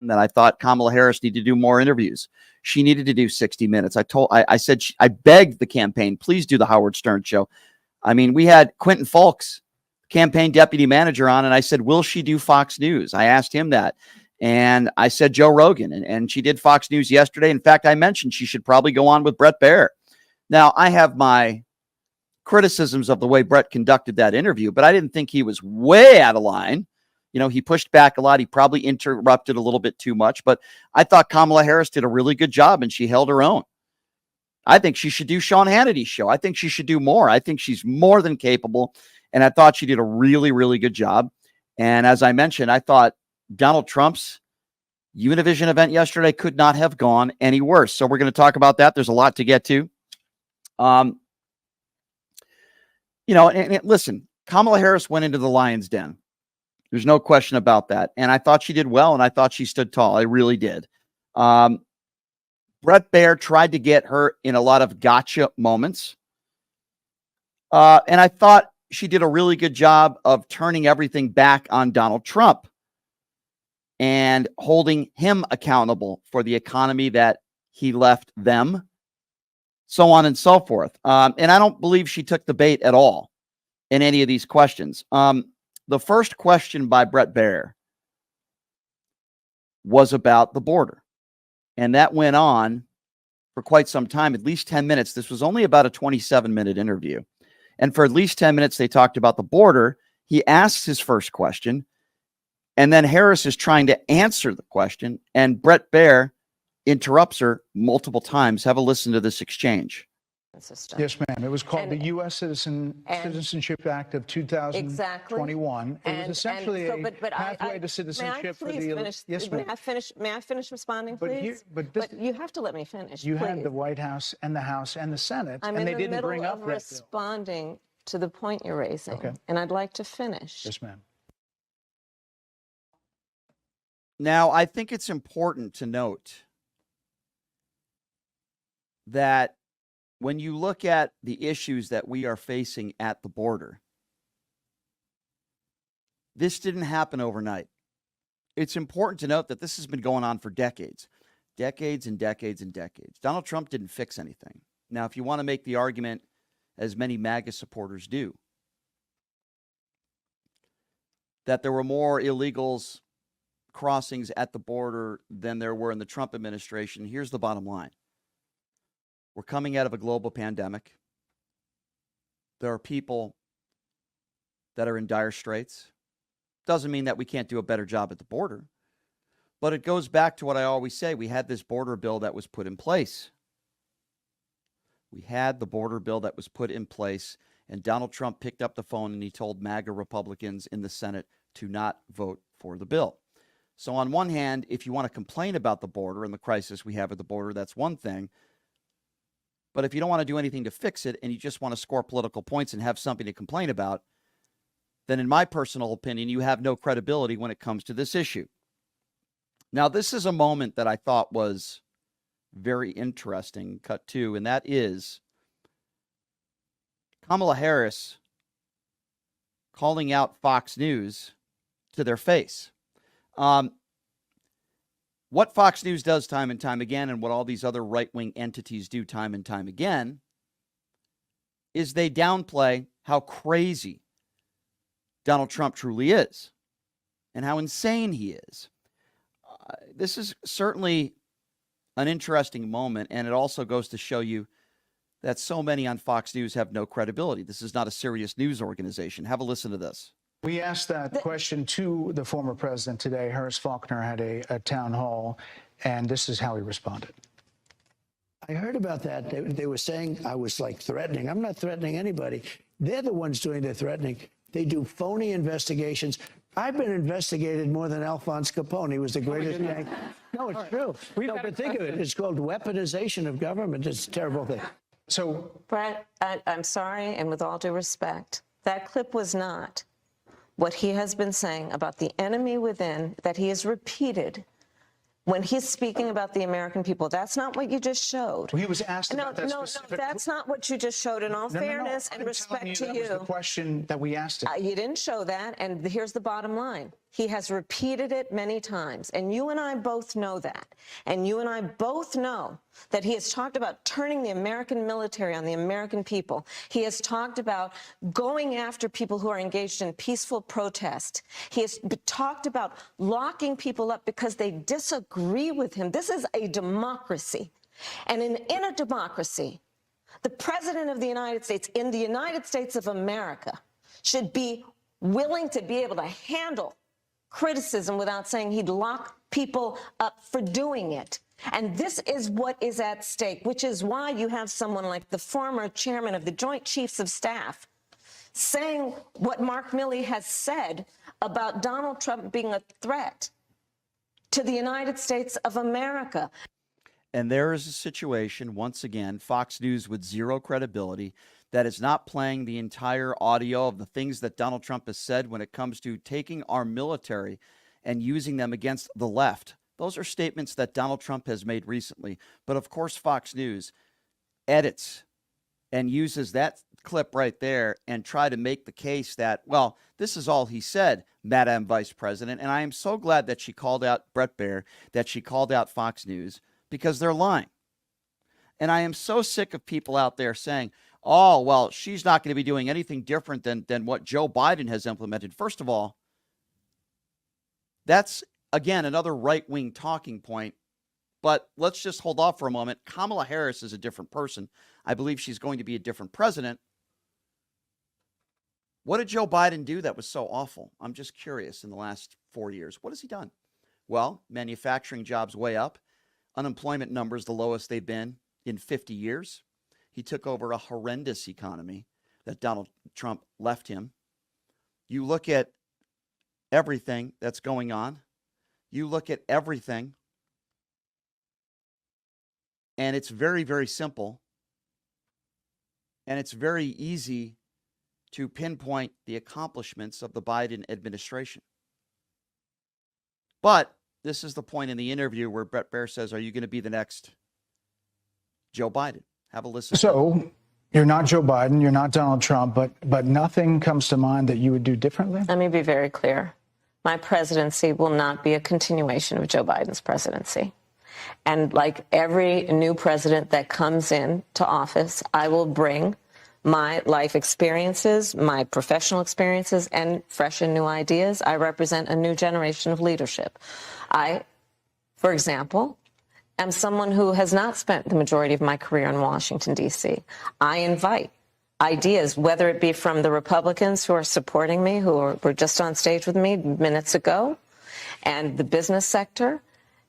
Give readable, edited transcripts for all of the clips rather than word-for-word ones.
that I thought Kamala Harris needed to do more interviews. She needed to do 60 Minutes. I said, I begged the campaign, please do the Howard Stern show. I mean, we had Quentin Fulks, campaign deputy manager, on, and I said, will she do Fox News? I asked him that. And I said, Joe Rogan, and she did Fox News yesterday. In fact, I mentioned she should probably go on with Bret Baier. Now, I have my criticisms of the way Bret conducted that interview, but I didn't think he was way out of line. You know, he pushed back a lot. He probably interrupted a little bit too much, but I thought Kamala Harris did a really good job and she held her own. I think she should do Sean Hannity's show. I think she should do more. I think she's more than capable. And I thought she did a really, really good job. And as I mentioned, I thought Donald Trump's Univision event yesterday could not have gone any worse. So we're going to talk about that. There's a lot to get to. You know, and listen, Kamala Harris went into the lion's den. There's no question about that. And I thought she did well, and I thought she stood tall. I really did. Bret Baier tried to get her in a lot of gotcha moments. And I thought she did a really good job of turning everything back on Donald Trump and holding him accountable for the economy that he left them, so on and so forth. And I don't believe she took the bait at all in any of these questions. The first question by Bret Baier was about the border. And that went on for quite some time, at least 10 minutes. This was only about a 27-minute interview. And for at least 10 minutes, they talked about the border. He asks his first question, and then Harris is trying to answer the question, and Bret Baier interrupts her multiple times. Have a listen to this exchange. System. Yes, ma'am. It was called the U.S. Citizenship Act of 2021. Exactly. It was essentially a pathway to citizenship for the. Yes, ma'am. May I finish responding, please? But you have to let me finish. You had the White House and the House and the Senate, and they didn't bring up that bill. I'm responding to the point you're raising, okay, and I'd like to finish. Yes, ma'am. Now, I think it's important to note that when you look at the issues that we are facing at the border, this didn't happen overnight. It's important to note that this has been going on for decades, decades and decades and decades. Donald Trump didn't fix anything. Now, if you want to make the argument, as many MAGA supporters do, that there were more illegals crossings at the border than there were in the Trump administration, here's the bottom line. We're coming out of a global pandemic. There are people that are in dire straits. Doesn't mean that we can't do a better job at the border. But it goes back to what I always say. We had this border bill that was put in place. We had the border bill that was put in place, and Donald Trump picked up the phone and he told MAGA Republicans in the Senate to not vote for the bill. So on one hand, if you want to complain about the border and the crisis we have at the border, that's one thing. But if you don't want to do anything to fix it and you just want to score political points and have something to complain about, then in my personal opinion, you have no credibility when it comes to this issue. Now, this is a moment that I thought was very interesting, cut to, and that is Kamala Harris calling out Fox News to their face. What Fox News does time and time again, and what all these other right-wing entities do time and time again, is they downplay how crazy Donald Trump truly is and how insane he is. This is certainly an interesting moment, and it also goes to show you that so many on Fox News have no credibility. This is not a serious news organization. Have a listen to this. We asked that question to the former president today. Harris Faulkner had a town hall, and this is how he responded. I heard about that. They were saying I was like threatening. I'm not threatening anybody. They're the ones doing the threatening. They do phony investigations. I've been investigated more than Alphonse Capone. He was the greatest gang. No, it's true. No, but think of it. It's called weaponization of government. It's a terrible thing. So, Bret, I'm sorry, and with all due respect, that clip was not what he has been saying about the enemy within that he has repeated when he's speaking about the American people. That's not what you just showed. Well, he was asked about that specific... No, that's not what you just showed. In all fairness and respect to you. That was the question that we asked him. You didn't show that, and here's the bottom line. He has repeated it many times, and you and I both know that. And you and I both know that he has talked about turning the American military on the American people. He has talked about going after people who are engaged in peaceful protest. He has talked about locking people up because they disagree with him. This is a democracy. And in a democracy, the President of the United States, in the United States of America, should be willing to be able to handle criticism without saying he'd lock people up for doing it. And this is what is at stake, which is why you have someone like the former chairman of the Joint Chiefs of Staff saying what Mark Milley has said about Donald Trump being a threat to the United States of America. And there is a situation, once again, Fox News with zero credibility, that is not playing the entire audio of the things that Donald Trump has said when it comes to taking our military and using them against the left. Those are statements that Donald Trump has made recently. But of course, Fox News edits and uses that clip right there and try to make the case that, well, this is all he said, Madam Vice President. And I am so glad that she called out Bret Baier, that she called out Fox News, because they're lying. And I am so sick of people out there saying, oh, well, she's not going to be doing anything different than what Joe Biden has implemented. First of all, that's, again, another right-wing talking point. But let's just hold off for a moment. Kamala Harris is a different person. I believe she's going to be a different president. What did Joe Biden do that was so awful? I'm just curious in the last 4 years. What has he done? Well, manufacturing jobs way up. Unemployment numbers the lowest they've been in 50 years. He took over a horrendous economy that Donald Trump left him. You look at everything that's going on. You look at everything. And it's very, very simple. And it's very easy to pinpoint the accomplishments of the Biden administration. But this is the point in the interview where Bret Baier says, are you going to be the next Joe Biden? Have a listen. So you're not Joe Biden, you're not Donald Trump, but nothing comes to mind that you would do differently? Let me be very clear. My presidency will not be a continuation of Joe Biden's presidency. And like every new president that comes in to office, I will bring my life experiences, my professional experiences, and fresh and new ideas. I represent a new generation of leadership. I, for example, am someone who has not spent the majority of my career in Washington, D.C. I invite ideas, whether it be from the Republicans who are supporting me, who were just on stage with me minutes ago, and the business sector,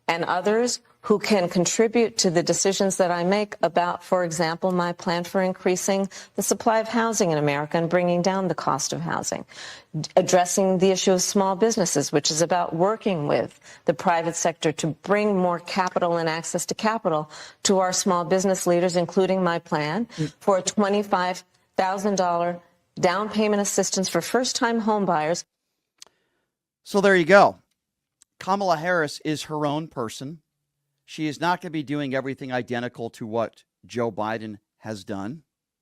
and others who can contribute to the decisions that I make about, for example, my plan for increasing the supply of housing in America and bringing down the cost of housing, addressing the issue of small businesses, which is about working with the private sector to bring more capital and access to capital to our small business leaders, including my plan for a $25,000 down payment assistance for first-time home buyers. So there you go. Kamala Harris is her own person. She is not going to be doing everything identical to what Joe Biden has done.